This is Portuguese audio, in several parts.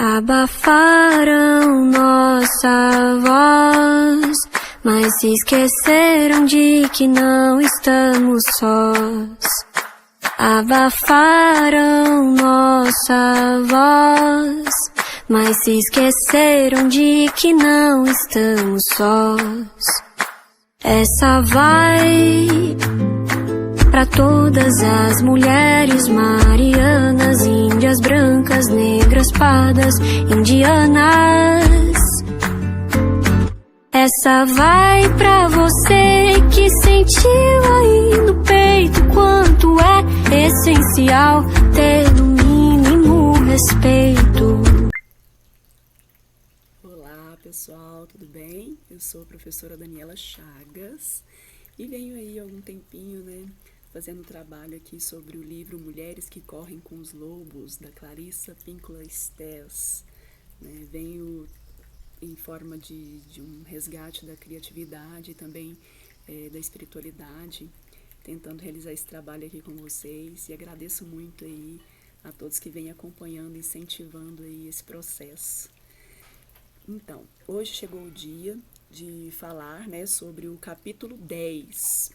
Abafaram nossa voz, mas se esqueceram de que não estamos sós. Abafaram nossa voz, mas se esqueceram de que não estamos sós. Essa vai pra todas as mulheres marianas, índias, brancas, negras, pardas, indianas. Essa vai pra você que sentiu aí no peito quanto é essencial ter no mínimo respeito. Olá pessoal, tudo bem? Eu sou a professora Daniela Chagas e venho aí há algum tempinho, fazendo um trabalho aqui sobre o livro Mulheres que Correm com os Lobos, da Clarissa Pinkola Estés. Venho em forma de um resgate da criatividade e também da espiritualidade, tentando realizar esse trabalho aqui com vocês, e agradeço muito aí a todos que vêm acompanhando e incentivando aí esse processo. Então, hoje chegou o dia de falar sobre o capítulo 10,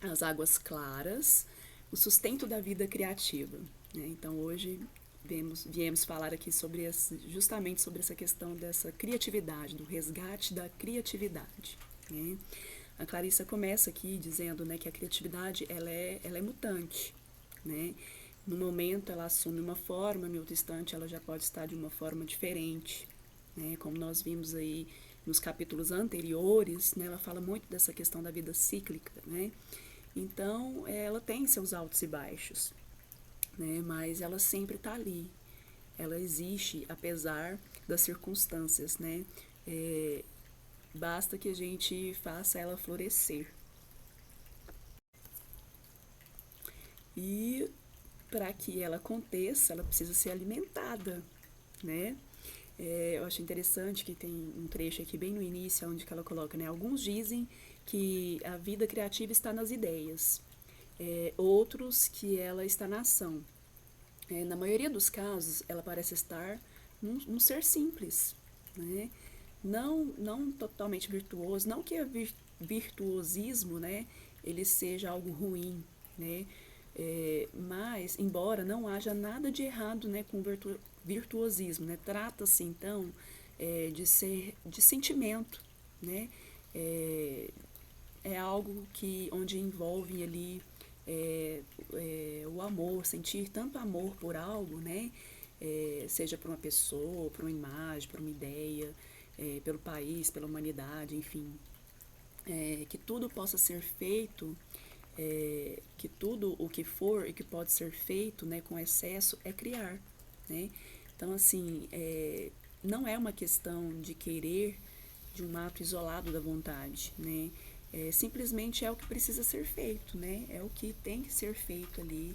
As Águas Claras, o sustento da vida criativa. Então, hoje viemos falar aqui justamente sobre essa questão dessa criatividade, do resgate da criatividade. A Clarissa começa aqui dizendo que a criatividade ela é mutante. No momento ela assume uma forma, no outro instante ela já pode estar de uma forma diferente. Como nós vimos aí nos capítulos anteriores, ela fala muito dessa questão da vida cíclica. Então, ela tem seus altos e baixos, mas ela sempre está ali. Ela existe apesar das circunstâncias. Basta que a gente faça ela florescer. E para que ela aconteça, ela precisa ser alimentada, Eu acho interessante que tem um trecho aqui bem no início, onde que ela coloca, alguns dizem que a vida criativa está nas ideias, outros que ela está na ação. Na maioria dos casos, ela parece estar num ser simples, não totalmente virtuoso, não que o virtuosismo, ele seja algo ruim, mas, embora não haja nada de errado com virtuosismo, trata-se então de sentimento, é algo onde envolve ali o amor, sentir tanto amor por algo, seja por uma pessoa, por uma imagem, por uma ideia, pelo país, pela humanidade, enfim, que tudo possa ser feito, que tudo o que for e que pode ser feito com excesso é criar. Então, assim, não é uma questão de querer de um ato isolado da vontade, simplesmente é o que precisa ser feito, é o que tem que ser feito ali.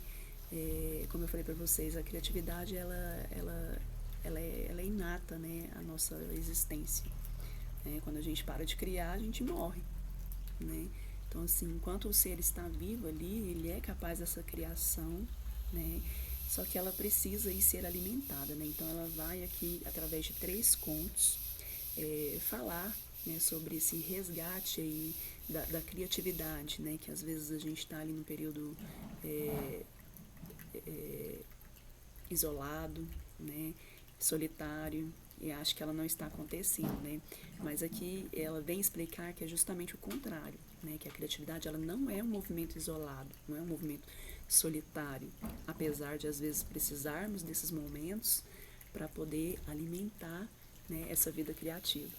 Como eu falei para vocês, a criatividade ela é inata, à nossa existência. Quando a gente para de criar, a gente morre, Então, assim, enquanto o ser está vivo ali, ele é capaz dessa criação, Só que ela precisa ser alimentada, Então, ela vai aqui, através de 3 contos, falar, sobre esse resgate aí da criatividade, que às vezes a gente está ali num período isolado, solitário, e acho que ela não está acontecendo, Mas aqui ela vem explicar que é justamente o contrário, que a criatividade ela não é um movimento isolado, não é um movimento solitário, apesar de às vezes precisarmos desses momentos para poder alimentar essa vida criativa.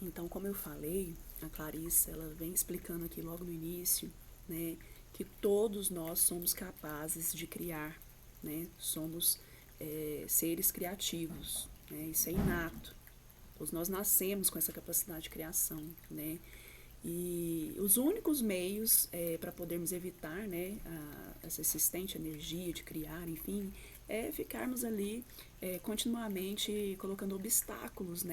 Então, como eu falei, a Clarissa ela vem explicando aqui logo no início, que todos nós somos capazes de criar, somos seres criativos, isso é inato, todos nós nascemos com essa capacidade de criação, E os únicos meios para podermos evitar essa existente energia de criar, enfim, é ficarmos ali continuamente colocando obstáculos,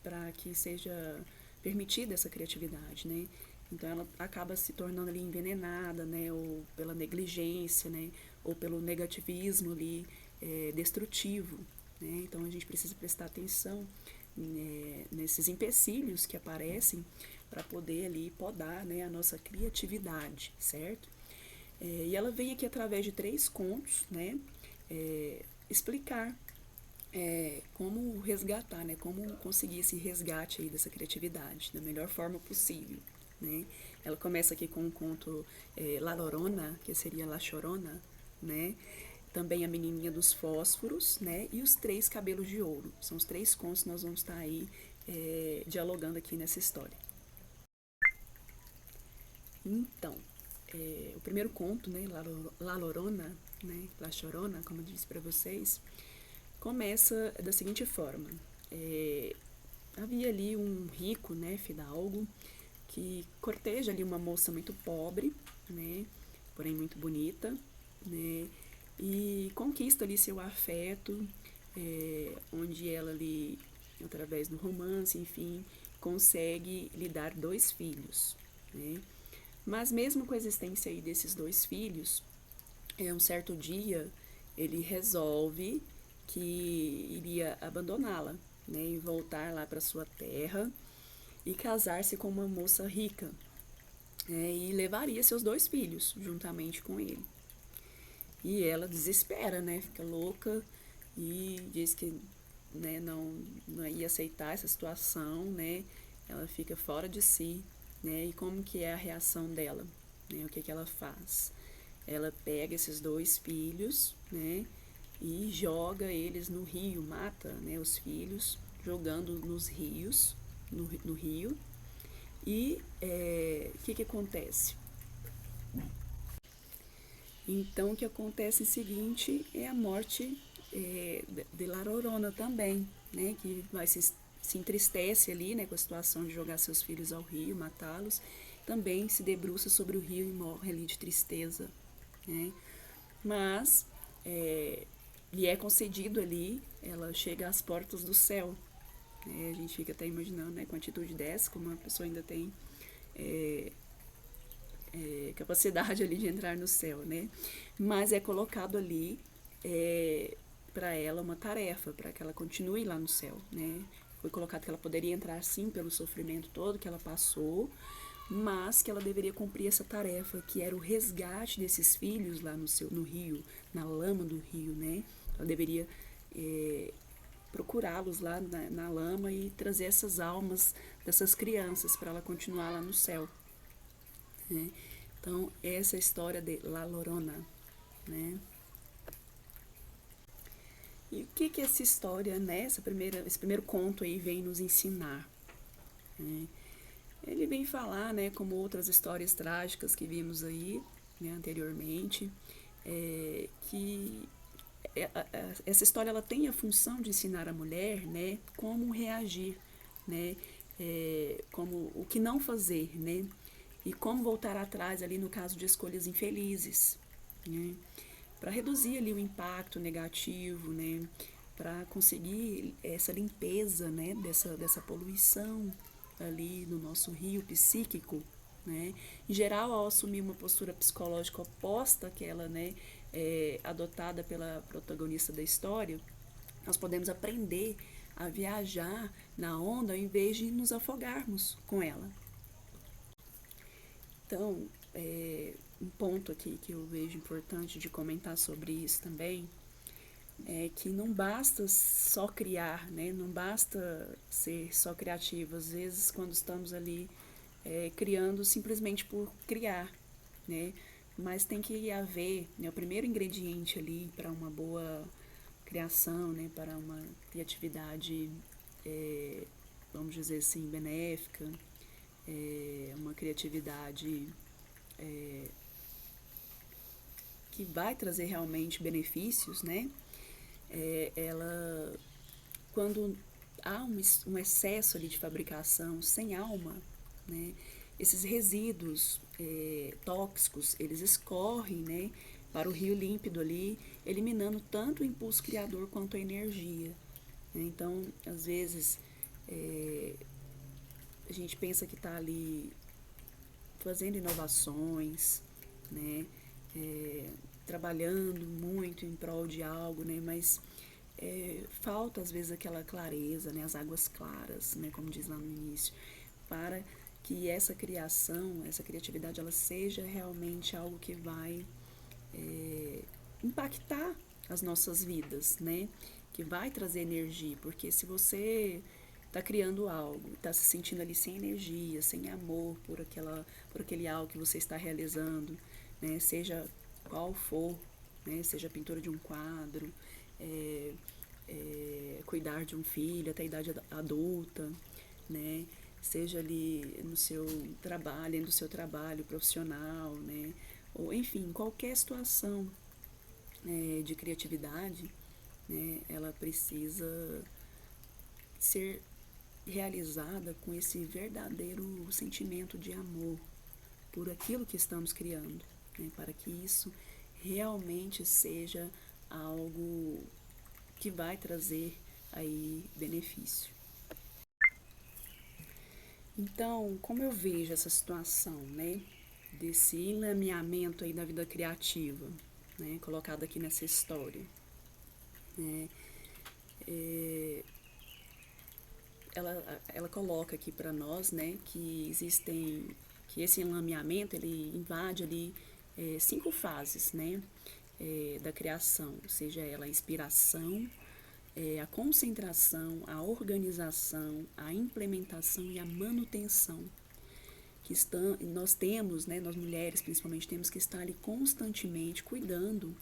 para que seja permitida essa criatividade, Então ela acaba se tornando ali envenenada, ou pela negligência, ou pelo negativismo ali destrutivo, né? Então a gente precisa prestar atenção nesses empecilhos que aparecem para poder ali podar, né, a nossa criatividade, certo? E ela vem aqui através de 3 contos, né, explicar como resgatar, né, como conseguir esse resgate aí dessa criatividade da melhor forma possível, né? Ela começa aqui com o conto La Llorona, que seria La Chorona, né? Também a Menininha dos Fósforos, né? E os 3 Cabelos de Ouro. São os 3 contos que nós vamos estar aí dialogando aqui nessa história. Então, o primeiro conto, né? La Llorona, né? La Chorona, como eu disse para vocês, começa da seguinte forma. Havia ali um rico, né? Fidalgo, que corteja ali uma moça muito pobre, né? Porém muito bonita, né? E conquista ali seu afeto, onde ela ali, através do romance, enfim, consegue lhe dar 2 filhos, né? Mas mesmo com a existência aí desses 2 filhos, um certo dia ele resolve que iria abandoná-la, né? E voltar lá para sua terra e casar-se com uma moça rica, e levaria seus 2 filhos juntamente com ele. E ela desespera, né? Fica louca e diz que, né, não ia aceitar essa situação, né? Ela fica fora de si, né? E como que é a reação dela, né? O que que ela faz? Ela pega esses 2 filhos, né? E joga eles no rio, mata, né, os filhos, jogando nos rios, no rio. E o que acontece? Então, o que acontece em seguinte é a morte de La Llorona também, né? Que vai se entristece ali, né, com a situação de jogar seus filhos ao rio, matá-los. Também se debruça sobre o rio e morre ali de tristeza, né? Mas lhe é concedido ali, ela chega às portas do céu. A gente fica até imaginando, né, com a atitude dessa, como uma pessoa ainda tem capacidade ali de entrar no céu, né? Mas é colocado ali para ela uma tarefa, para que ela continue lá no céu, né? Foi colocado que ela poderia entrar sim pelo sofrimento todo que ela passou, mas que ela deveria cumprir essa tarefa, que era o resgate desses filhos lá no rio, na lama do rio, né? Ela deveria procurá-los lá na lama e trazer essas almas dessas crianças para ela continuar lá no céu, né? Então, essa é a história de La Llorona, né? E o que essa história, né, esse primeiro conto aí vem nos ensinar, né? Ele vem falar, né, como outras histórias trágicas que vimos aí, né, anteriormente, que essa história ela tem a função de ensinar a mulher, né, como reagir, né, como o que não fazer, né, e como voltar atrás ali no caso de escolhas infelizes, né, para reduzir ali o impacto negativo, né, para conseguir essa limpeza, né, dessa poluição ali no nosso rio psíquico, né. Em geral, ao assumir uma postura psicológica oposta àquela, né, adotada pela protagonista da história, nós podemos aprender a viajar na onda ao invés de nos afogarmos com ela. Então, um ponto aqui que eu vejo importante de comentar sobre isso também é que não basta só criar, né? Não basta ser só criativo. Às vezes, quando estamos ali criando simplesmente por criar, né? Mas tem que haver, né, o primeiro ingrediente ali para uma boa criação, né? Para uma criatividade, vamos dizer assim, benéfica, uma criatividade que vai trazer realmente benefícios, né? Ela, quando há um excesso ali de fabricação sem alma, né? Esses resíduos tóxicos, eles escorrem, né, para o rio límpido ali, eliminando tanto o impulso criador quanto a energia, né? Então, às vezes, a gente pensa que está ali fazendo inovações, né, trabalhando muito em prol de algo, né? Mas falta às vezes aquela clareza, né? As águas claras, né? Como diz lá no início, para que essa criação, essa criatividade, ela seja realmente algo que vai impactar as nossas vidas, né? Que vai trazer energia, porque se você está criando algo, está se sentindo ali sem energia, sem amor por aquele algo que você está realizando, né? Seja qual for, né? Seja a pintura de um quadro, cuidar de um filho até a idade adulta, né? Seja ali no seu trabalho, dentro do seu trabalho profissional, né? Ou enfim, qualquer situação de criatividade, né? Ela precisa ser realizada com esse verdadeiro sentimento de amor por aquilo que estamos criando, né? Para que isso realmente seja algo que vai trazer aí benefício. Então, como eu vejo essa situação, né, desse enlameamento aí da vida criativa, né, colocado aqui nessa história, né, ela coloca aqui para nós, né, que esse enlameamento ele invade ali 5 fases, né, da criação, seja ela a inspiração, a concentração, a organização, a implementação e a manutenção. Nós temos, né, nós mulheres principalmente, temos que estar ali constantemente cuidando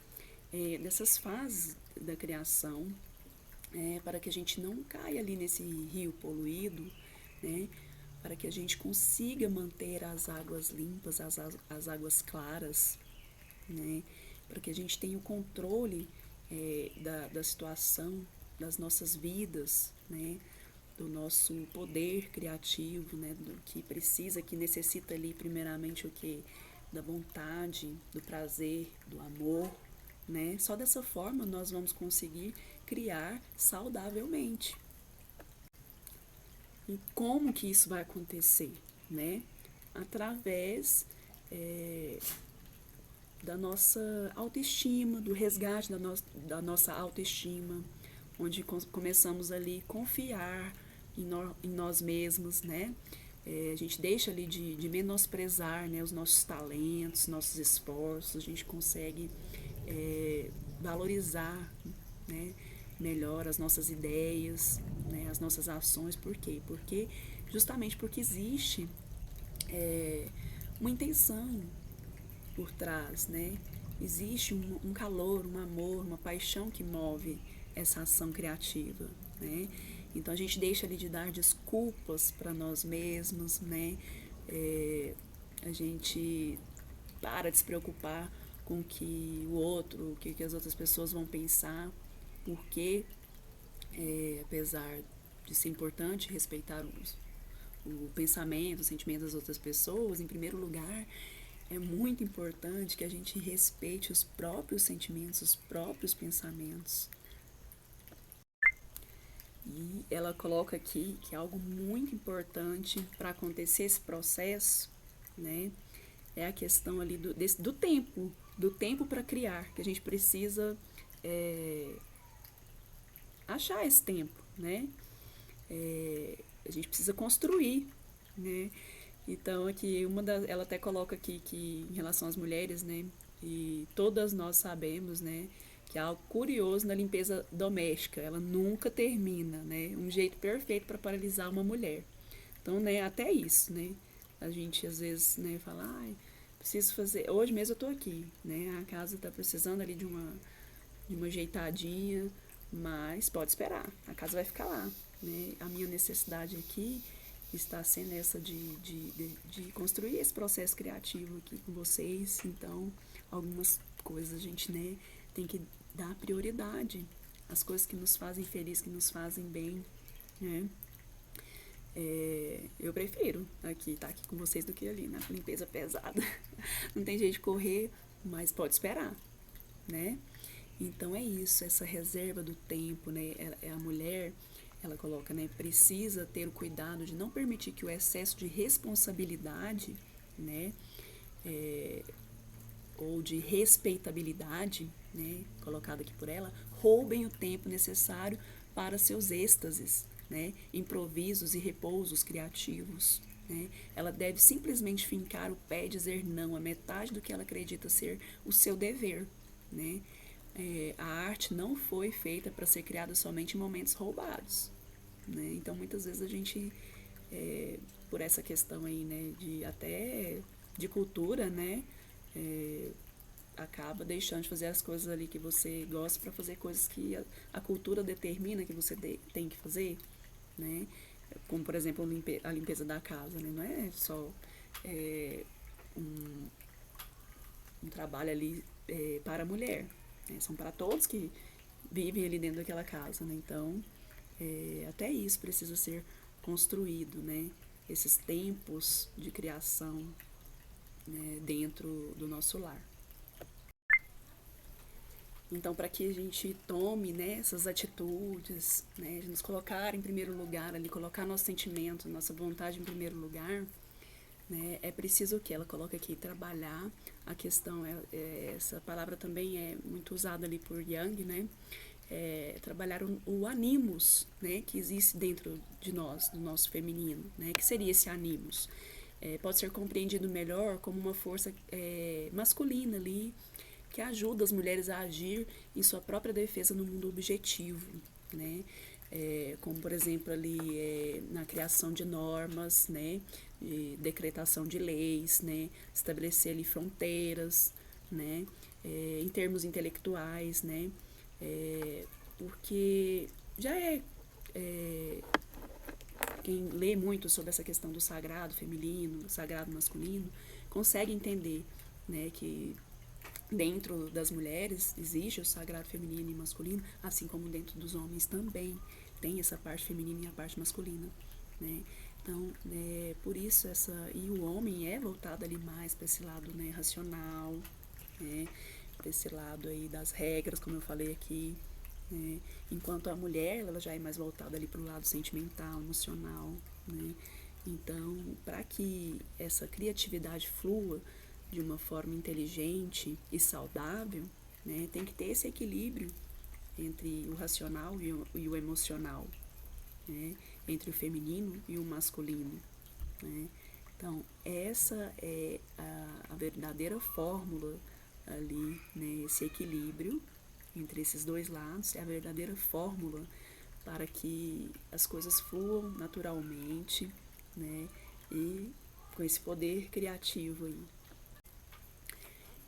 dessas fases da criação, para que a gente não caia ali nesse rio poluído, né, para que a gente consiga manter as águas limpas, as águas claras, né, para que a gente tenha o controle da situação das nossas vidas, né, do nosso poder criativo, né, do que precisa, que necessita ali primeiramente o que? Da vontade, do prazer, do amor, né? Só dessa forma nós vamos conseguir criar saudavelmente. E como que isso vai acontecer, né? Através da nossa autoestima, do resgate da nossa autoestima, onde começamos ali a confiar em nós mesmos, né? A gente deixa ali de menosprezar, né, os nossos talentos, nossos esforços, a gente consegue valorizar, né, melhor as nossas ideias, né, as nossas ações. Por quê? Justamente porque existe uma intenção por trás, né? Existe um calor, um amor, uma paixão que move essa ação criativa, né? Então a gente deixa ali de dar desculpas para nós mesmos, né? A gente para de se preocupar com o que o outro, o que as outras pessoas vão pensar, porque apesar de ser importante respeitar o pensamento, o sentimento das outras pessoas, em primeiro lugar, é muito importante que a gente respeite os próprios sentimentos, os próprios pensamentos. E ela coloca aqui que algo muito importante para acontecer esse processo, né, é a questão ali do tempo para criar, que a gente precisa achar esse tempo, né? A gente precisa construir, né? Então aqui ela até coloca aqui que em relação às mulheres, né, e todas nós sabemos, né, que é algo curioso na limpeza doméstica, ela nunca termina, né? Um jeito perfeito para paralisar uma mulher. Então, né, até isso, né? A gente às vezes, né, fala, ai, preciso fazer, hoje mesmo eu tô aqui, né? A casa tá precisando ali de uma ajeitadinha, mas pode esperar, a casa vai ficar lá, né? A minha necessidade aqui está sendo essa de construir esse processo criativo aqui com vocês. Então, algumas coisas a gente, né, tem que dar prioridade às coisas que nos fazem feliz, que nos fazem bem, né? Eu prefiro estar aqui com vocês do que ali na limpeza pesada. Não tem jeito de correr, mas pode esperar, né? Então é isso, essa reserva do tempo, né? A mulher, ela coloca, né, precisa ter o cuidado de não permitir que o excesso de responsabilidade, né, ou de respeitabilidade, né, colocado aqui por ela, roubem o tempo necessário para seus êxtases, né, improvisos e repousos criativos. Né? Ela deve simplesmente fincar o pé e dizer não a metade do que ela acredita ser o seu dever. Né? A arte não foi feita para ser criada somente em momentos roubados. Né? Então, muitas vezes a gente, por essa questão aí, né, até de cultura, né, acaba deixando de fazer as coisas ali que você gosta para fazer coisas que a cultura determina que você tem que fazer, né? Como, por exemplo, a limpeza da casa, né? Não é só um trabalho ali para a mulher, né? São para todos que vivem ali dentro daquela casa, né? Então, até isso precisa ser construído, né? Esses tempos de criação, né, dentro do nosso lar. Então, para que a gente tome, né, essas atitudes, né, de nos colocar em primeiro lugar ali, colocar nosso sentimento, nossa vontade em primeiro lugar, né, é preciso que ela coloca aqui trabalhar a questão, essa palavra também é muito usada ali por Jung, né, trabalhar o animus, né, que existe dentro de nós, do nosso feminino, né, que seria esse animus. Pode ser compreendido melhor como uma força masculina ali, que ajuda as mulheres a agir em sua própria defesa no mundo objetivo, né? Como, por exemplo, ali na criação de normas, né? De decretação de leis, né? Estabelecer ali fronteiras, né? Em termos intelectuais, né? Porque já quem lê muito sobre essa questão do sagrado feminino, sagrado masculino, consegue entender, né, que dentro das mulheres existe o sagrado feminino e masculino, assim como dentro dos homens também tem essa parte feminina e a parte masculina, né? Então, por isso e o homem é voltado ali mais para esse lado, né, racional, né, para esse lado aí das regras, como eu falei aqui, né? Enquanto a mulher ela já é mais voltada ali para o lado sentimental, emocional, né? Então, para que essa criatividade flua de uma forma inteligente e saudável, né, tem que ter esse equilíbrio entre o racional e o emocional, né, entre o feminino e o masculino, né? Então, essa é a verdadeira fórmula ali, né, esse equilíbrio entre esses dois lados é a verdadeira fórmula para que as coisas fluam naturalmente, né, e com esse poder criativo aí.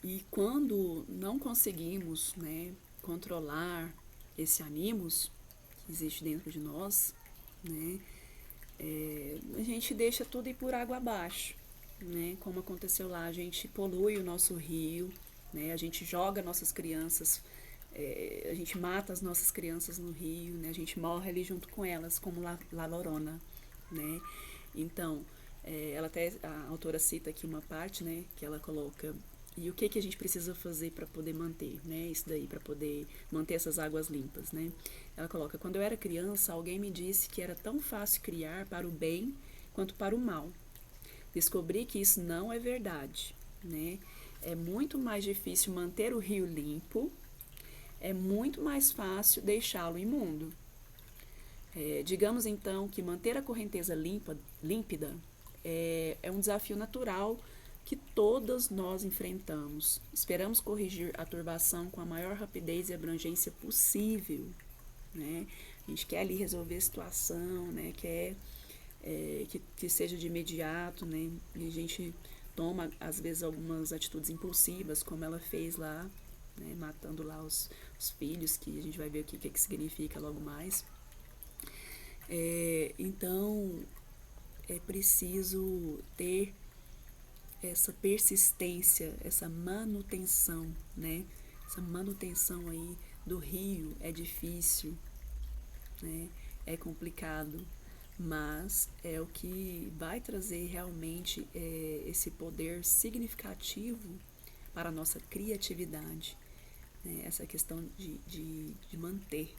E quando não conseguimos, né, controlar esse animus que existe dentro de nós, né, a gente deixa tudo ir por água abaixo, né, como aconteceu lá, a gente polui o nosso rio, né, a gente joga nossas crianças, a gente mata as nossas crianças no rio, né, a gente morre ali junto com elas, como La Llorona, né. Então, ela até, a autora cita aqui uma parte, né, que ela coloca, e o que a gente precisa fazer para poder manter, né, isso daí, para poder manter essas águas limpas, né. Ela coloca, quando eu era criança, alguém me disse que era tão fácil criar para o bem quanto para o mal. Descobri que isso não é verdade, né. É muito mais difícil manter o rio limpo, é muito mais fácil deixá-lo imundo. Digamos então que manter a correnteza límpida é um desafio natural que todas nós enfrentamos. Esperamos corrigir a turbação com a maior rapidez e abrangência possível, né? A gente quer ali resolver a situação, né? Quer que seja de imediato, né? E a gente toma, às vezes, algumas atitudes impulsivas, como ela fez lá, né? Matando lá os filhos, que a gente vai ver o que significa logo mais. Então, é preciso ter essa persistência, essa manutenção, né? Essa manutenção aí do rio é difícil, né? É complicado, mas é o que vai trazer realmente esse poder significativo para a nossa criatividade, né? Essa questão de manter,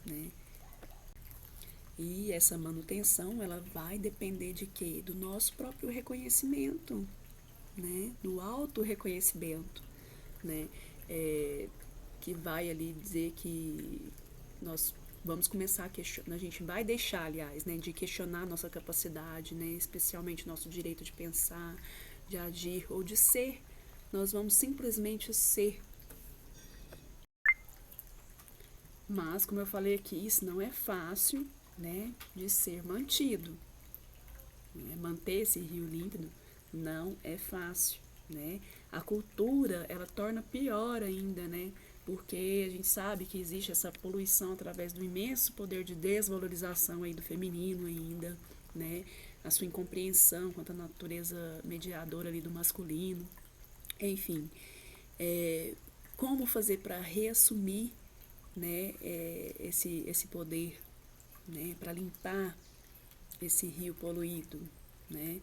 né? E essa manutenção, ela vai depender de quê? Do nosso próprio reconhecimento, né? Do autorreconhecimento. né? Que vai ali dizer que nós vamos começar a questionar, a gente vai deixar, aliás, né, de questionar nossa capacidade, né, especialmente nosso direito de pensar, de agir ou de ser. Nós vamos simplesmente ser. Mas, como eu falei aqui, isso não é fácil, né, de ser mantido. Manter esse rio límpido não é fácil, né? A cultura, ela torna pior ainda, né? Porque a gente sabe que existe essa poluição através do imenso poder de desvalorização aí do feminino ainda, né? A sua incompreensão quanto à natureza mediadora ali do masculino. Enfim, como fazer para reassumir, né, esse poder, né, para limpar esse rio poluído, né,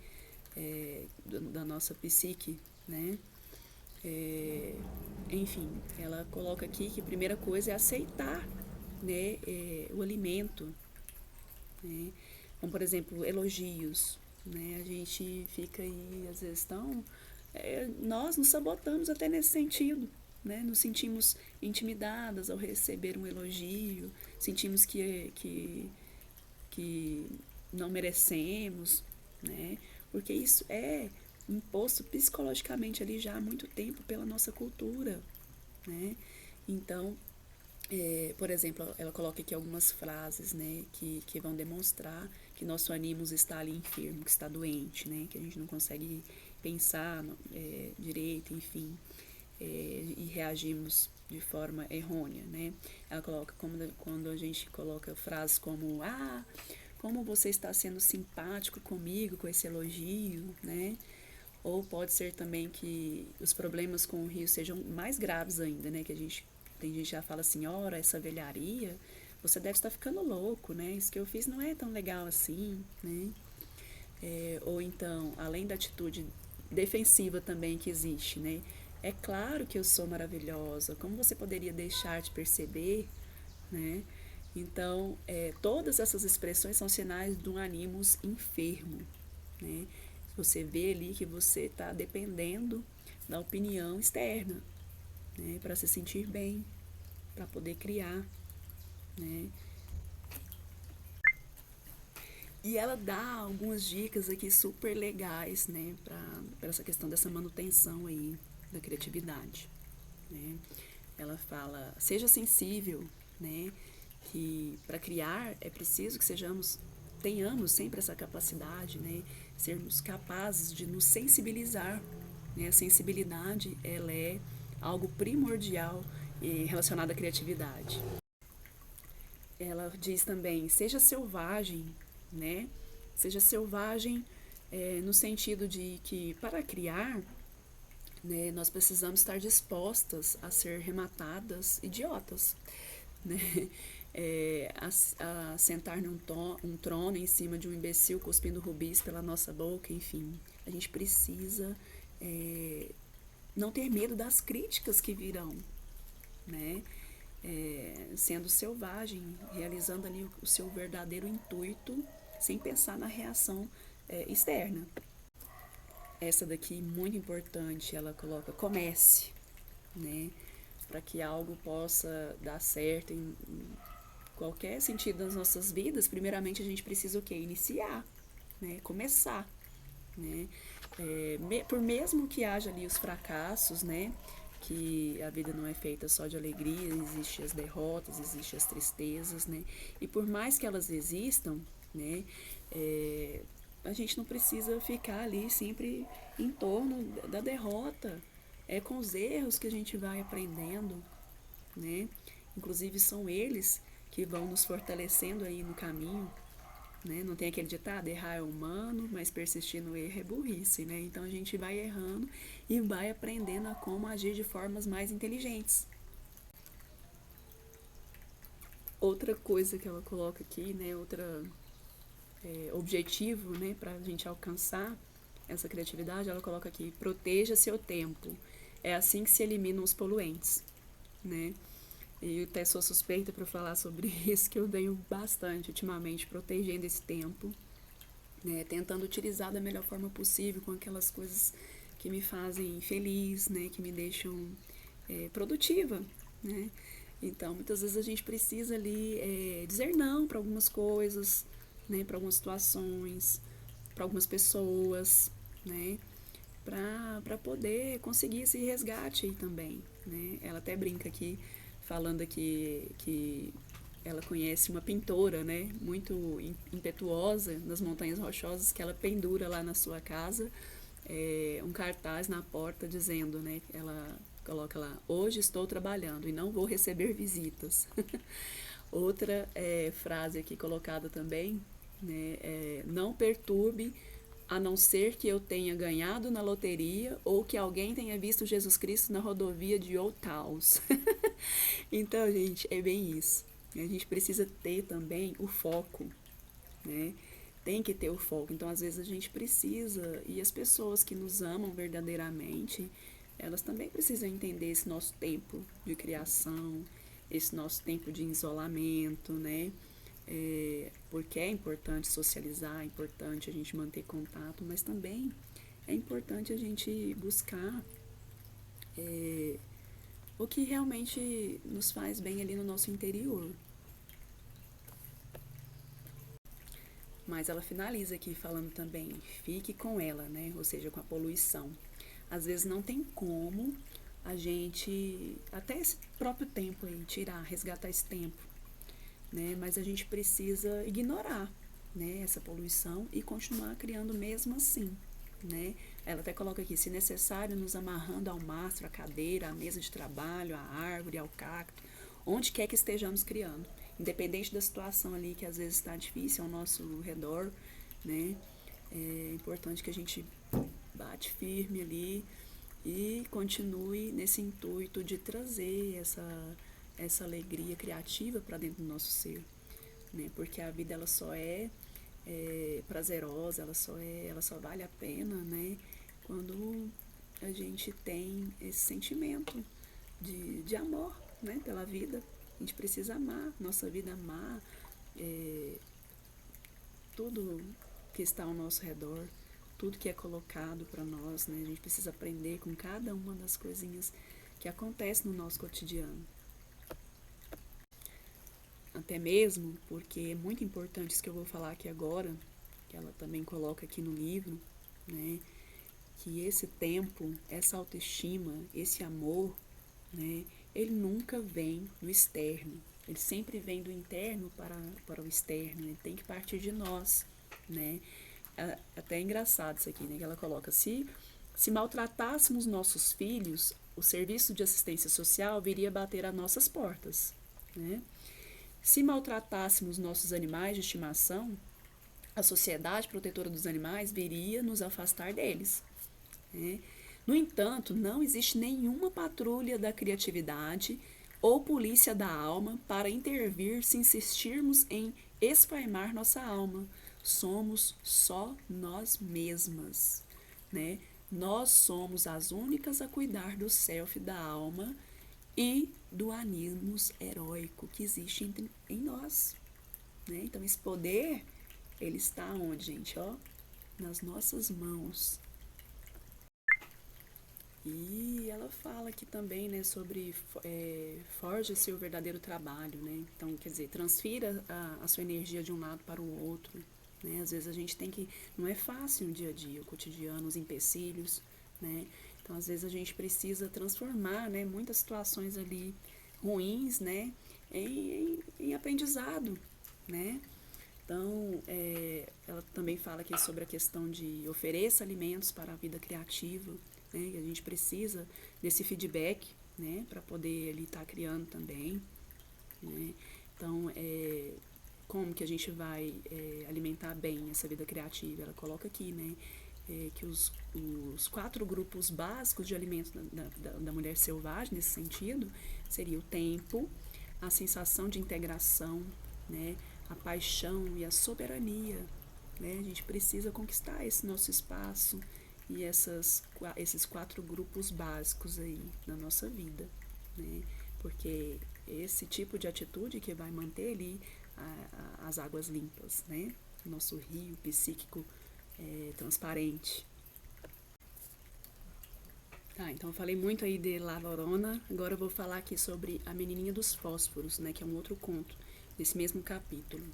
da nossa psique, né? Enfim, ela coloca aqui que a primeira coisa é aceitar, né, o alimento, né? Como, por exemplo, elogios, né? A gente fica aí, às vezes, tão... nós nos sabotamos até nesse sentido, né? Nos sentimos intimidadas ao receber um elogio, sentimos que não merecemos, né? Porque isso é imposto psicologicamente ali já há muito tempo pela nossa cultura, né? Então, por exemplo, ela coloca aqui algumas frases, né, que vão demonstrar que nosso ânimo está ali enfermo, que está doente, né, que a gente não consegue pensar direito, enfim, e reagimos de forma errônea, né? Ela coloca quando a gente coloca frases como como você está sendo simpático comigo com esse elogio, né? Ou pode ser também que os problemas com o rio sejam mais graves ainda, né? Que tem gente que já fala assim, ora, essa velharia, você deve estar ficando louco, né? Isso que eu fiz não é tão legal assim, né? Ou então, além da atitude defensiva também que existe, né? É claro que eu sou maravilhosa, como você poderia deixar de perceber, né? Então, todas essas expressões são sinais de um ânimos enfermo, né? Você vê ali que você está dependendo da opinião externa, né? Para se sentir bem, para poder criar, né? E ela dá algumas dicas aqui super legais, né? Para essa questão dessa manutenção aí da criatividade, né? Ela fala, seja sensível, né? Que para criar é preciso que tenhamos sempre essa capacidade, né? Sermos capazes de nos sensibilizar, né? A sensibilidade, ela é algo primordial relacionado à criatividade. Ela diz também, seja selvagem, né? Seja selvagem no sentido de que para criar, né, nós precisamos estar dispostas a ser rematadas idiotas, né? A sentar um trono em cima de um imbecil cuspindo rubis pela nossa boca, enfim. A gente precisa não ter medo das críticas que virão, né? Sendo selvagem, realizando ali o seu verdadeiro intuito, sem pensar na reação externa. Essa daqui, muito importante, ela coloca comece, né? Para que algo possa dar certo em qualquer sentido das nossas vidas, primeiramente a gente precisa o quê? Iniciar, né? Começar, né? Por mesmo que haja ali os fracassos, né? Que a vida não é feita só de alegria, existem as derrotas, existem as tristezas, né? E por mais que elas existam, né? A gente não precisa ficar ali sempre em torno da derrota. É com os erros que a gente vai aprendendo, né? Inclusive são eles que vão nos fortalecendo aí no caminho, né? Não tem aquele ditado, errar é humano, mas persistir no erro é burrice, né? Então a gente vai errando e vai aprendendo a como agir de formas mais inteligentes. Outra coisa que ela coloca aqui, né? Objetivo, né? Para a gente alcançar essa criatividade, ela coloca aqui, proteja seu tempo. É assim que se eliminam os poluentes, né? E eu até sou suspeita para falar sobre isso, que eu venho bastante ultimamente protegendo esse tempo, né? Tentando utilizar da melhor forma possível com aquelas coisas que me fazem feliz, né? Que me deixam produtiva, né? Então, muitas vezes a gente precisa ali dizer não para algumas coisas, né? Para algumas situações, para algumas pessoas, né? Para poder conseguir esse resgate aí também, né? Ela até brinca aqui, falando aqui que ela conhece uma pintora, né, muito impetuosa nas Montanhas Rochosas, que ela pendura lá na sua casa um cartaz na porta dizendo, né, ela coloca lá: hoje estou trabalhando e não vou receber visitas. Outra frase aqui colocada também, né, não perturbe a não ser que eu tenha ganhado na loteria ou que alguém tenha visto Jesus Cristo na rodovia de Old Taos. Então, gente, é bem isso. A gente precisa ter também o foco, né? Tem que ter o foco. Então, às vezes a gente precisa, e as pessoas que nos amam verdadeiramente, elas também precisam entender esse nosso tempo de criação, esse nosso tempo de isolamento, né? Porque é importante socializar, é importante a gente manter contato, mas também é importante a gente buscar o que realmente nos faz bem ali no nosso interior. Mas ela finaliza aqui falando também: fique com ela, né? Ou seja, com a poluição. Às vezes não tem como a gente, até esse próprio tempo aí, tirar, resgatar esse tempo, né? Mas a gente precisa ignorar, né, essa poluição e continuar criando mesmo assim, né? Ela até coloca aqui: se necessário, nos amarrando ao mastro, à cadeira, à mesa de trabalho, à árvore, ao cacto, onde quer que estejamos criando, independente da situação ali que às vezes está difícil ao nosso redor, né? É importante que a gente bate firme ali e continue nesse intuito de trazer essa alegria criativa para dentro do nosso ser, né? Porque a vida ela só é prazerosa, ela só vale a pena, né? Quando a gente tem esse sentimento de amor, né? Pela vida. A gente precisa amar nossa vida, amar tudo que está ao nosso redor, tudo que é colocado para nós, né? A gente precisa aprender com cada uma das coisinhas que acontecem no nosso cotidiano. Até mesmo porque é muito importante isso que eu vou falar aqui agora, que ela também coloca aqui no livro, né? Que esse tempo, essa autoestima, esse amor, né? Ele nunca vem do externo. Ele sempre vem do interno para o externo. Ele tem que partir de nós, né? Até é engraçado isso aqui, né? Que ela coloca: se maltratássemos nossos filhos, o serviço de assistência social viria bater às nossas portas, né? Se maltratássemos nossos animais de estimação, a Sociedade Protetora dos Animais viria nos afastar deles, né? No entanto, não existe nenhuma patrulha da criatividade ou polícia da alma para intervir se insistirmos em esfaimar nossa alma. Somos só nós mesmas, né? Nós somos as únicas a cuidar do self da alma e do animus heróico que existe em nós, né? Então, esse poder, ele está onde, gente? Ó, nas nossas mãos. E ela fala aqui também, né, sobre forja seu verdadeiro trabalho, né? Então, quer dizer, transfira a sua energia de um lado para o outro, né? Às vezes a gente tem que... Não é fácil o dia a dia, o cotidiano, os empecilhos, né? Então, às vezes a gente precisa transformar, né, muitas situações ali ruins, né, em aprendizado, né? Então, ela também fala aqui sobre a questão de ofereça alimentos para a vida criativa, né? E a gente precisa desse feedback, né, para poder ele estar criando também, né? Então, como que a gente vai alimentar bem essa vida criativa? Ela coloca aqui, né, que os 4 grupos básicos de alimentos da mulher selvagem, nesse sentido, seria o tempo, a sensação de integração, né, a paixão e a soberania, né? A gente precisa conquistar esse nosso espaço e esses 4 grupos básicos aí na nossa vida, né? Porque esse tipo de atitude que vai manter ali as águas limpas, né? Nosso rio psíquico transparente. Tá, então eu falei muito aí de La Llorona, agora eu vou falar aqui sobre A Menininha dos Fósforos, né, que é um outro conto desse mesmo capítulo,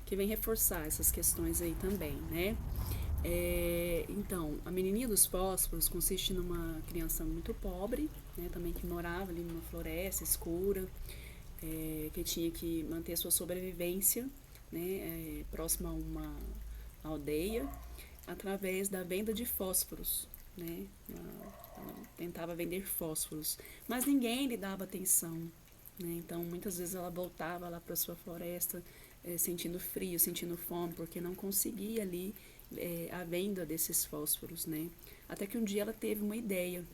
que vem reforçar essas questões aí também, né. Então, A Menininha dos Fósforos consiste numa criança muito pobre, né, também que morava ali numa floresta escura, que tinha que manter sua sobrevivência, né, próxima a uma aldeia, através da venda de fósforos, né? Ela tentava vender fósforos, mas ninguém lhe dava atenção, né? Então, muitas vezes ela voltava lá para sua floresta, sentindo frio, sentindo fome, porque não conseguia ali a venda desses fósforos, né? Até que um dia ela teve uma ideia,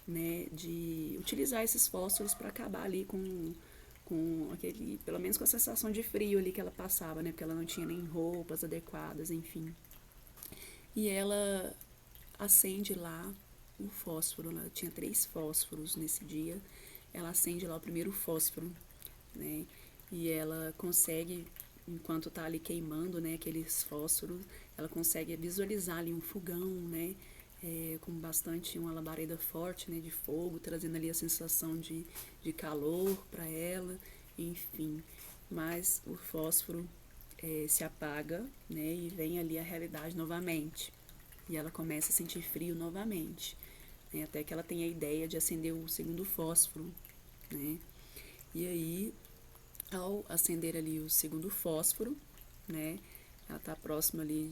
né, de utilizar esses fósforos para acabar ali com aquele, pelo menos com a sensação de frio ali que ela passava, né? Porque ela não tinha nem roupas adequadas, enfim. E ela acende lá o fósforo, ela tinha 3 fósforos nesse dia. Ela acende lá o primeiro fósforo, né? E ela consegue, enquanto tá ali queimando, né, aqueles fósforos, ela consegue visualizar ali um fogão, né? Com bastante, uma labareda forte, né, de fogo, trazendo ali a sensação de calor para ela, enfim. Mas o fósforo se apaga, né, e vem ali a realidade novamente. E ela começa a sentir frio novamente, né, até que ela tem a ideia de acender o segundo fósforo, né. E aí, ao acender ali o segundo fósforo, né, ela tá próxima ali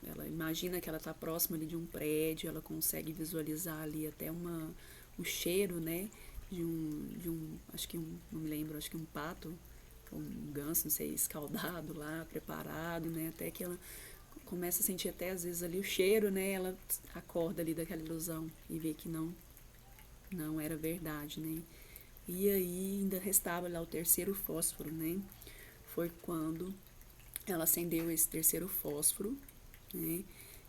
ela imagina que ela tá próxima ali de um prédio, ela consegue visualizar ali até o cheiro, né, acho que não me lembro, acho que um pato, um ganso, não sei, escaldado lá, preparado, né, até que ela começa a sentir até às vezes ali o cheiro, né, ela acorda ali daquela ilusão e vê que não era verdade, né. E aí ainda restava lá o terceiro fósforo, né, foi quando ela acendeu esse terceiro fósforo, né,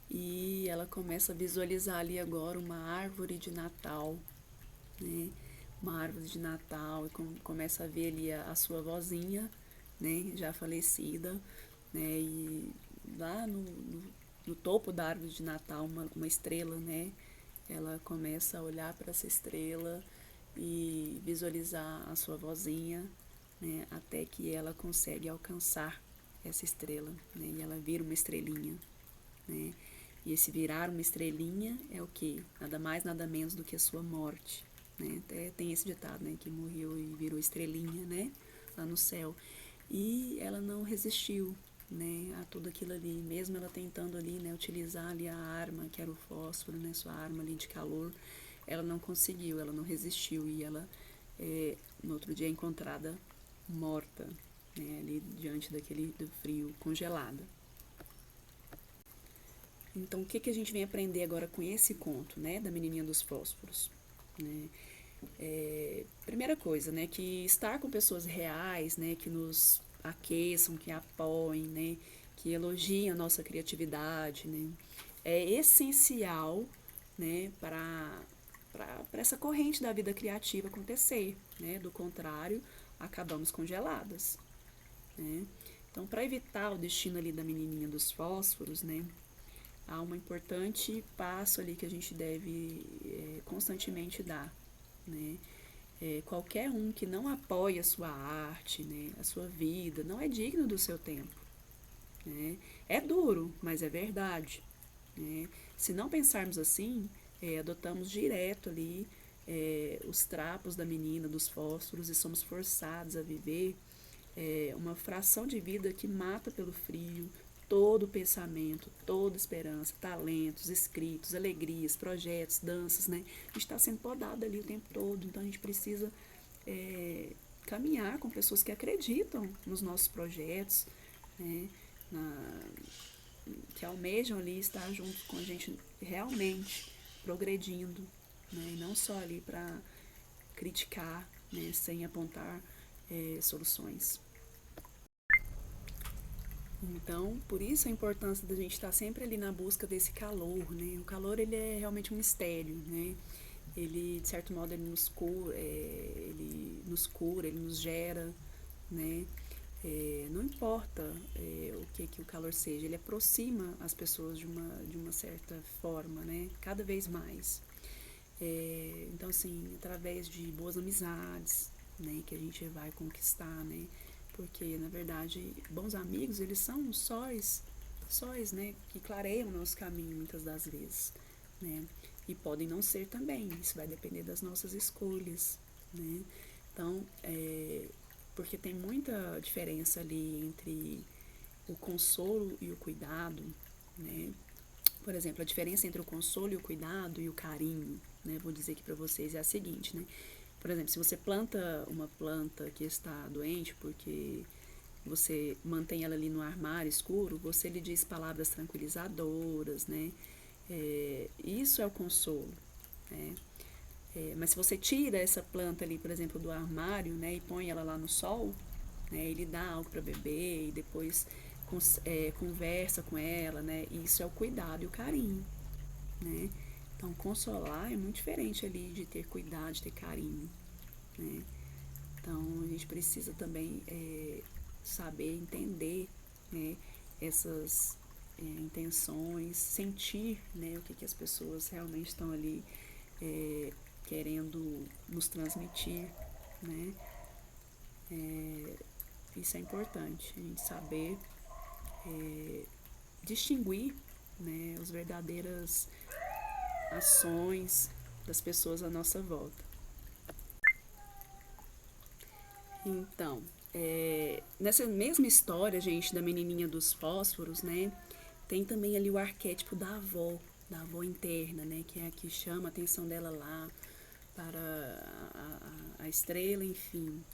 e ela começa a visualizar ali agora uma árvore de Natal, né, uma árvore de Natal, e começa a ver ali a sua vozinha, né, já falecida, né, e lá no topo da árvore de Natal, uma estrela, né, ela começa a olhar para essa estrela e visualizar a sua vozinha, né, até que ela consegue alcançar essa estrela, né, e ela vira uma estrelinha, né, e esse virar uma estrelinha é o que? Nada mais, nada menos do que a sua morte, né, até tem esse ditado, né, que morreu e virou estrelinha, né, lá no céu, e ela não resistiu, né, a tudo aquilo ali, mesmo ela tentando ali, né, utilizar ali a arma, que era o fósforo, né, sua arma ali de calor, ela não conseguiu, ela não resistiu, e ela, no outro dia, é encontrada morta, né, ali diante do frio, congelada. Então, o que a gente vem aprender agora com esse conto, né, da menininha dos fósforos, né? Primeira coisa, né, que estar com pessoas reais, né, que nos aqueçam, que apoiem, né, que elogiem a nossa criatividade, né, é essencial, né, para essa corrente da vida criativa acontecer, né, do contrário, acabamos congeladas, né. Então, para evitar o destino ali da menininha dos fósforos, né, há um importante passo ali que a gente deve constantemente dar, né. Qualquer um que não apoie a sua arte, né, a sua vida, não é digno do seu tempo, né. É duro, mas é verdade, né. Se não pensarmos assim, adotamos direto ali os trapos da menina, dos fósforos, e somos forçados a viver uma fração de vida que mata pelo frio todo pensamento, toda esperança, talentos, escritos, alegrias, projetos, danças, né? A gente está sendo podado ali o tempo todo, então a gente precisa caminhar com pessoas que acreditam nos nossos projetos, né? Que almejam ali estar junto com a gente realmente progredindo, né? E não só ali para criticar, né? Sem apontar soluções. Então, por isso a importância da gente estar sempre ali na busca desse calor, né? O calor, ele é realmente um mistério, né? Ele, de certo modo, ele nos gera, né? Não importa o que o calor seja, ele aproxima as pessoas de uma certa forma, né? Cada vez mais. Então, assim, através de boas amizades, né, que a gente vai conquistar, né, porque, na verdade, bons amigos, eles são sóis, né, que clareiam o nosso caminho muitas das vezes, né, e podem não ser também, isso vai depender das nossas escolhas, né, então, porque tem muita diferença ali entre o consolo e o cuidado, né, por exemplo, a diferença entre o consolo e o cuidado e o carinho, né, vou dizer aqui para vocês, é a seguinte, né, por exemplo, se você planta uma planta que está doente porque você mantém ela ali no armário escuro, você lhe diz palavras tranquilizadoras, né? Isso é o consolo, né? Mas se você tira essa planta ali, por exemplo, do armário, né, e põe ela lá no sol, né, ele dá algo para beber e depois conversa com ela, né? Isso é o cuidado e o carinho, né? Então, consolar é muito diferente ali de ter cuidado, de ter carinho, né? Então, a gente precisa também saber entender, né, essas intenções, sentir, né, o que as pessoas realmente estão ali querendo nos transmitir, né? Isso é importante, a gente saber distinguir, né, as verdadeiras ações das pessoas à nossa volta. Então, nessa mesma história, gente, da menininha dos fósforos, né, tem também ali o arquétipo da avó interna, né, que é a que chama a atenção dela lá para a estrela, enfim,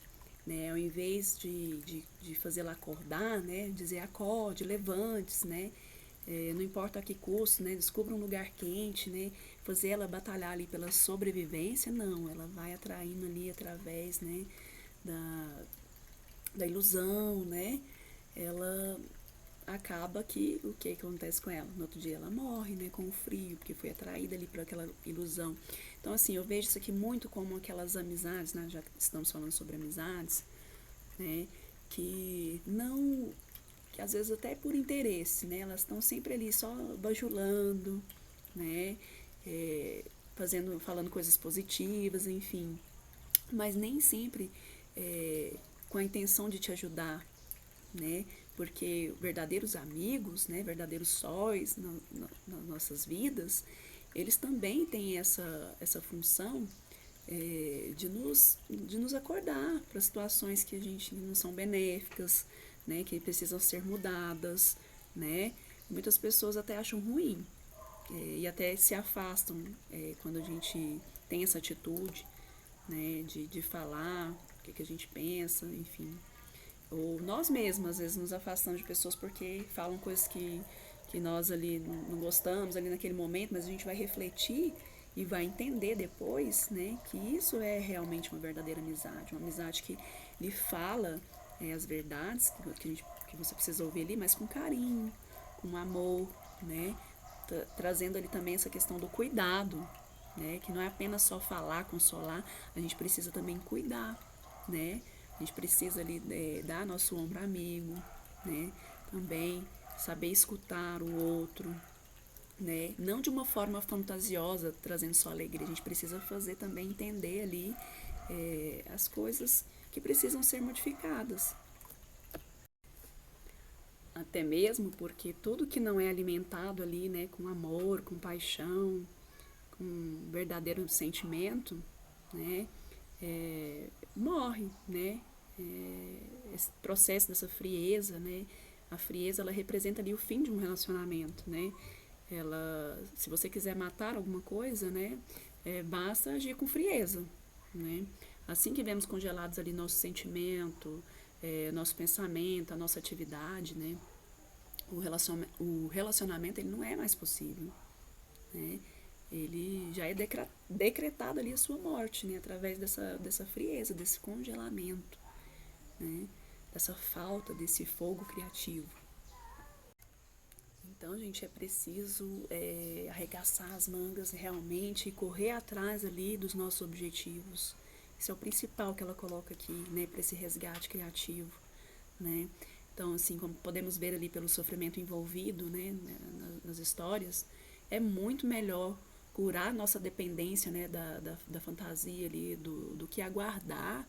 né, ao invés de fazê-la acordar, né, dizer acorde, levante-se, né, não importa a que custo, né, descubra um lugar quente, né, fazer ela batalhar ali pela sobrevivência, não, ela vai atraindo ali através, né, da ilusão, né, ela acaba que o que acontece com ela? No outro dia ela morre, né, com o frio, porque foi atraída ali por aquela ilusão. Então, assim, eu vejo isso aqui muito como aquelas amizades, né, já que estamos falando sobre amizades, né, que não, que às vezes até por interesse, né, elas estão sempre ali só bajulando, né, falando coisas positivas, enfim, mas nem sempre com a intenção de te ajudar, né? Porque verdadeiros amigos, né, verdadeiros sóis nas nossas vidas, eles também têm essa função de nos acordar para situações que a gente não são benéficas, né, que precisam ser mudadas, né? Muitas pessoas até acham ruim e até se afastam quando a gente tem essa atitude, né, de falar o que a gente pensa, enfim. Ou nós mesmos, às vezes, nos afastamos de pessoas porque falam coisas que nós ali não gostamos ali naquele momento, mas a gente vai refletir e vai entender depois, né, que isso é realmente uma verdadeira amizade, uma amizade que lhe fala as verdades que você precisa ouvir ali, mas com carinho, com amor, né, trazendo ali também essa questão do cuidado, né, que não é apenas só falar, consolar, a gente precisa também cuidar, né, a gente precisa ali dar nosso ombro amigo, né, também saber escutar o outro, né, não de uma forma fantasiosa, trazendo só alegria, a gente precisa fazer também entender ali as coisas que precisam ser modificadas. Até mesmo porque tudo que não é alimentado ali, né, com amor, com paixão, com um verdadeiro sentimento, né, morre, né? Esse processo dessa frieza, né? A frieza, ela representa ali o fim de um relacionamento, né? Ela, se você quiser matar alguma coisa, né? Basta agir com frieza, né? Assim que vemos congelados ali nosso sentimento, nosso pensamento, a nossa atividade, né? O relacionamento ele não é mais possível, né? Ele já é decretado ali a sua morte, né? Através dessa frieza, desse congelamento, né? Dessa falta desse fogo criativo. Então, gente, é preciso arregaçar as mangas realmente e correr atrás ali dos nossos objetivos. Isso é o principal que ela coloca aqui, né? Para esse resgate criativo, né? Então, assim, como podemos ver ali pelo sofrimento envolvido, né? Nas histórias, é muito melhor curar nossa dependência, né, da fantasia ali, do que aguardar,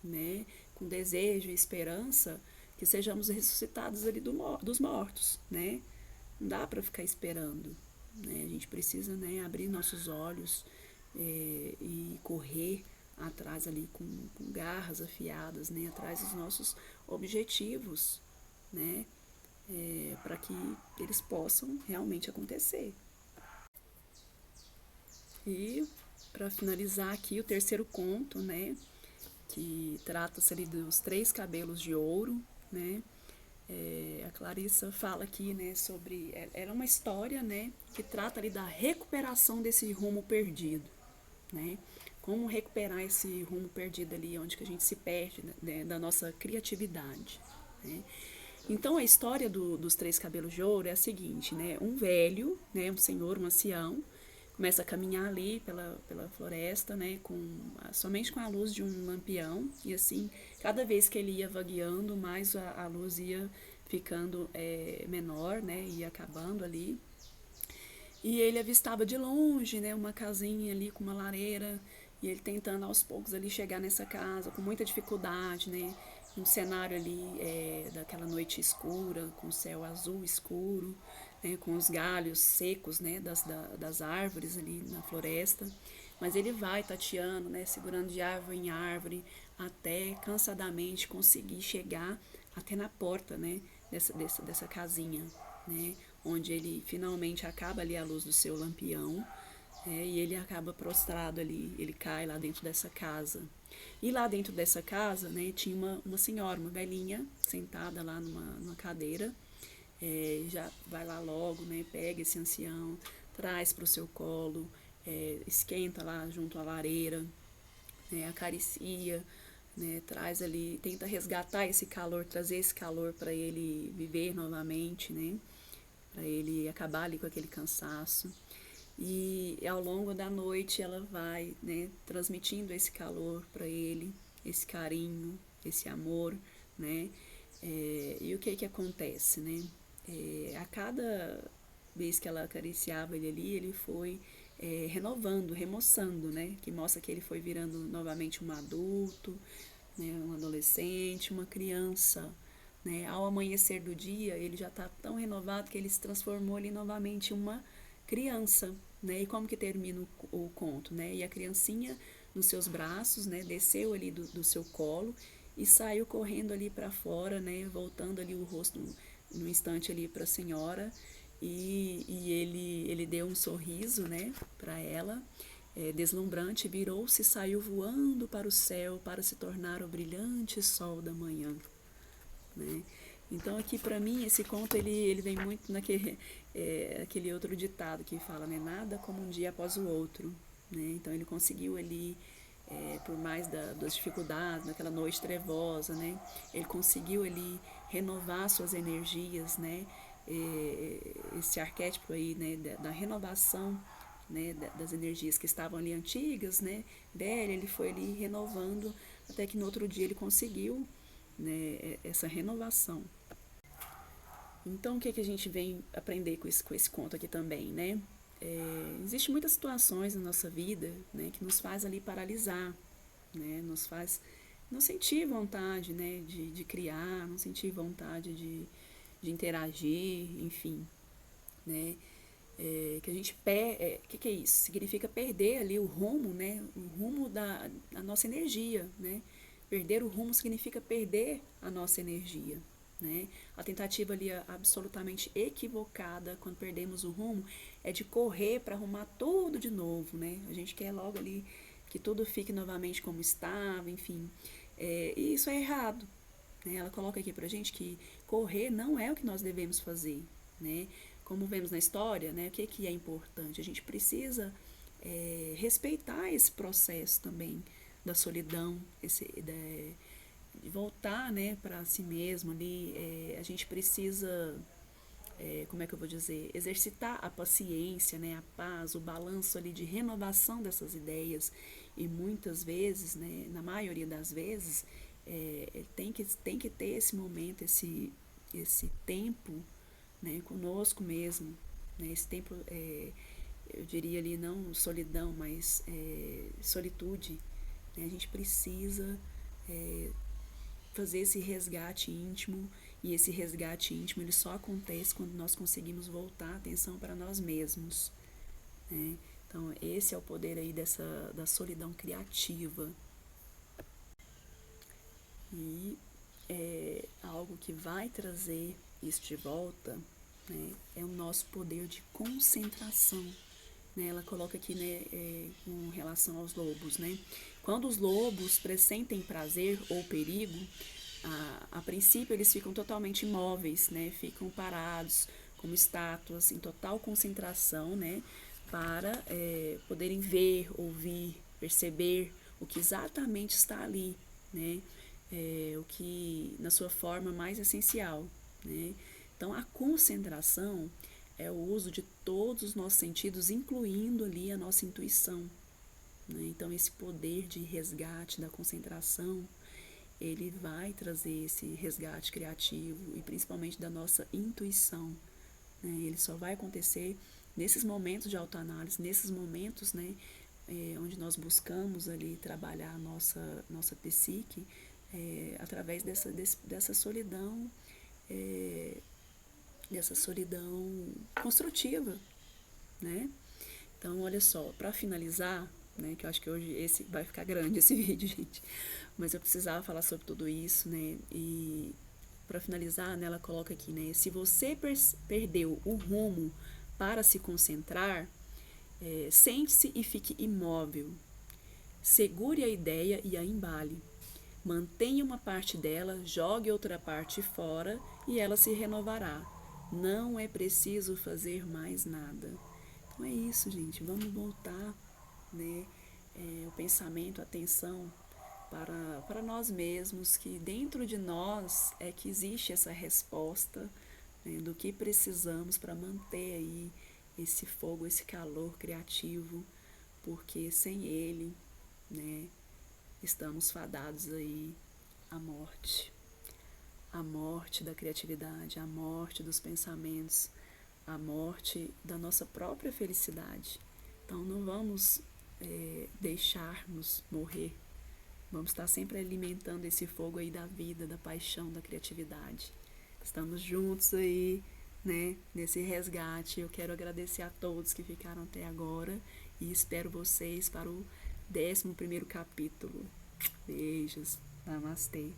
né, com desejo e esperança, que sejamos ressuscitados ali dos mortos, né? Não dá para ficar esperando, né? A gente precisa, né, abrir nossos olhos e correr atrás ali com garras afiadas, né, atrás dos nossos objetivos, né, para que eles possam realmente acontecer. E para finalizar aqui o terceiro conto, né, que trata-se ali dos 3 cabelos de ouro, né? A Clarissa fala aqui, né, sobre... Era uma história, né, que trata ali da recuperação desse rumo perdido, né? Como recuperar esse rumo perdido ali, onde que a gente se perde, né, da nossa criatividade, né? Então, a história dos 3 cabelos de ouro é a seguinte, né? Um velho, né, um senhor, um ancião, começa a caminhar ali pela floresta, né, somente com a luz de um lampião, e assim, cada vez que ele ia vagueando, mais a luz ia ficando menor, né, ia acabando ali. E ele avistava de longe, né, uma casinha ali com uma lareira, e ele tentando aos poucos ali chegar nessa casa, com muita dificuldade, né, um cenário ali daquela noite escura, com o céu azul escuro, né, com os galhos secos, né, das árvores ali na floresta. Mas ele vai tateando, né, segurando de árvore em árvore, até cansadamente conseguir chegar até na porta, né, dessa casinha, né, onde ele finalmente acaba ali a luz do seu lampião, e ele acaba prostrado ali, ele cai lá dentro dessa casa. E lá dentro dessa casa, né, tinha uma senhora, uma velhinha, sentada lá numa cadeira, já vai lá logo, né, pega esse ancião, traz para o seu colo, esquenta lá junto à lareira, né, acaricia, né, traz ali, tenta resgatar esse calor, trazer esse calor para ele viver novamente, né, para ele acabar ali com aquele cansaço. E ao longo da noite ela vai, né, transmitindo esse calor para ele, esse carinho, esse amor, né? E o que acontece, né? A cada vez que ela acariciava ele ali, ele foi renovando, remoçando, né? Que mostra que ele foi virando novamente um adulto, né? Um adolescente, uma criança, né? Ao amanhecer do dia, ele já está tão renovado que ele se transformou ali novamente em uma criança, né? E como que termina o conto, né? E a criancinha nos seus braços, né? Desceu ali do seu colo e saiu correndo ali para fora, né? Voltando ali o rosto no instante ali para a senhora, e ele deu um sorriso, né? Para ela, deslumbrante, virou-se e saiu voando para o céu para se tornar o brilhante sol da manhã, né? Então aqui para mim esse conto ele vem muito aquele outro ditado que fala, né, nada como um dia após o outro, né? Então ele conseguiu ali, por mais das dificuldades, naquela noite trevosa, né, ele conseguiu ali renovar suas energias, né, esse arquétipo aí, né, da renovação, né, das energias que estavam ali antigas, né, dele, ele foi ali renovando até que no outro dia ele conseguiu, né, essa renovação. Então, o que a gente vem aprender com esse conto aqui também, né? Existem muitas situações na nossa vida, né, que nos faz ali paralisar, né? Nos faz não sentir vontade, né, de criar, não sentir vontade de interagir, enfim, né? Que a gente que é isso? Significa perder ali o rumo, né? O rumo da nossa energia, né? Perder o rumo significa perder a nossa energia, né? A tentativa ali absolutamente equivocada quando perdemos o rumo é de correr para arrumar tudo de novo, né? A gente quer logo ali que tudo fique novamente como estava, enfim. E isso é errado, né? Ela coloca aqui pra gente que correr não é o que nós devemos fazer, né? Como vemos na história, né? O que é importante? A gente precisa respeitar esse processo também da solidão, de voltar, né, para si mesmo ali. A gente precisa, como é que eu vou dizer, exercitar a paciência, né, a paz, o balanço ali de renovação dessas ideias. E muitas vezes, né, na maioria das vezes, tem que ter esse momento, esse tempo, né, conosco mesmo, né, esse tempo eu diria ali não solidão, mas solitude, né? A gente precisa fazer esse resgate íntimo, e esse resgate íntimo ele só acontece quando nós conseguimos voltar a atenção para nós mesmos, né? Então esse é o poder aí da solidão criativa. E algo que vai trazer isso de volta, né, é o nosso poder de concentração. Né? Ela coloca aqui, né, com relação aos lobos, né? Quando os lobos pressentem prazer ou perigo, a princípio eles ficam totalmente imóveis, né? Ficam parados como estátuas em total concentração, né? Para poderem ver, ouvir, perceber o que exatamente está ali, né? O que na sua forma mais essencial, né? Então a concentração é o uso de todos os nossos sentidos, incluindo ali a nossa intuição, né? Então esse poder de resgate da concentração, ele vai trazer esse resgate criativo e principalmente da nossa intuição, né? Ele só vai acontecer nesses momentos de autoanálise, nesses momentos, né, onde nós buscamos ali trabalhar a nossa psique, através dessa solidão, dessa solidão construtiva, né? Então, olha só, para finalizar, né, que eu acho que hoje esse vai ficar grande esse vídeo, gente, mas eu precisava falar sobre tudo isso, né? E para finalizar, né, ela coloca aqui, né, se você perdeu o rumo para se concentrar, sente-se e fique imóvel. Segure a ideia e a embale. Mantenha uma parte dela, jogue outra parte fora e ela se renovará. Não é preciso fazer mais nada. Então é isso, gente. Vamos voltar, né, o pensamento, a atenção para nós mesmos, que dentro de nós é que existe essa resposta, né, do que precisamos para manter aí esse fogo, esse calor criativo, porque sem ele, né, estamos fadados aí à morte da criatividade, à morte dos pensamentos, à morte da nossa própria felicidade. Então não vamos deixar-nos morrer, vamos estar sempre alimentando esse fogo aí da vida, da paixão, da criatividade. Estamos juntos aí, né, nesse resgate. Eu quero agradecer a todos que ficaram até agora e espero vocês para o 11º capítulo. Beijos. Namastê.